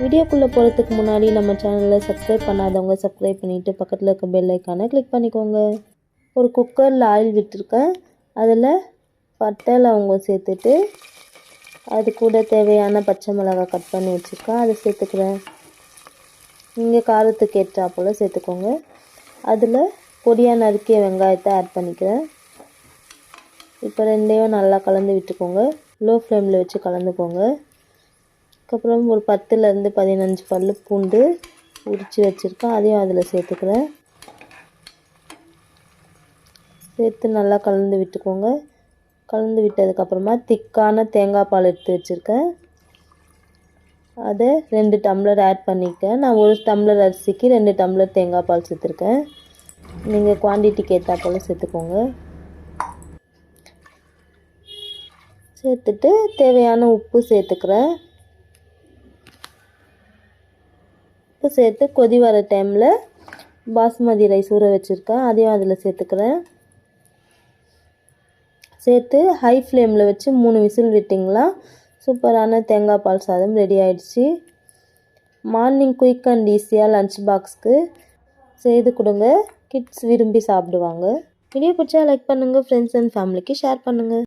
வீடியோக்குள்ளே போகிறதுக்கு முன்னாடி நம்ம சேனலில் சப்ஸ்கிரைப் பண்ணாதவங்க சப்ஸ்கிரைப் பண்ணிவிட்டு பக்கத்தில் இருக்க பெல் ஐக்கானை கிளிக் பண்ணிக்கோங்க. ஒரு குக்கரில் ஆயில் விட்டுருக்கேன். அதில் பட்டை லவங்கம் சேர்த்துட்டு அது கூட தேவையான பச்சை மிளகாய் கட் பண்ணி வச்சுருக்கேன், அதை சேர்த்துக்கிறேன். நீங்கள் காரத்துக்கு ஏற்றாப்போல் சேர்த்துக்கோங்க. அதில் பொடியாக நறுக்கிய வெங்காயத்தை ஆட் பண்ணிக்கிறேன். இப்போ ரெண்டையும் நல்லா கலந்து விட்டுக்கோங்க. லோ ஃப்ளேமில் வச்சு கலந்துக்கோங்க. அதுக்கப்புறம் ஒரு 10லேருந்து 15 பல் பூண்டு உரித்து வச்சுருக்கேன், அதையும் அதில் சேர்த்துக்கிறேன். சேர்த்து நல்லா கலந்து விட்டுக்கோங்க. கலந்து விட்டதுக்கப்புறமா திக்கான தேங்காய் பால் எடுத்து வச்சுருக்கேன், அதை 2 டம்ளர் ஆட் பண்ணிக்கேன். நான் 1 டம்ளர் அரிசிக்கு 2 டம்ளர் தேங்காய் பால் சேர்த்துருக்கேன். நீங்கள் குவான்டிட்டிக்கு ஏற்றாப்போல் சேர்த்துக்கோங்க. சேர்த்துட்டு தேவையான உப்பு சேர்த்துக்கிறேன். உப்பு சேர்த்து கொதி வர டைமில் பாஸ்மதி ரைஸ் ஊற வச்சுருக்கேன், அதையும் அதில் சேர்த்துக்கிறேன். சேர்த்து ஹை ஃப்ளேமில் வச்சு 3 விசில் விட்டிங்களா சூப்பரான தேங்காய் பால் சாதம் ரெடி ஆகிடுச்சு. மார்னிங் குயிக் அண்ட் ஈஸியாக லன்ச் பாக்ஸ்க்கு செய்து கொடுங்க. கிட்ஸ் விரும்பி சாப்பிடுவாங்க. வீடியோ பிடிச்சா லைக் பண்ணுங்கள், ஃப்ரெண்ட்ஸ் அண்ட் ஃபேமிலிக்கு ஷேர் பண்ணுங்கள்.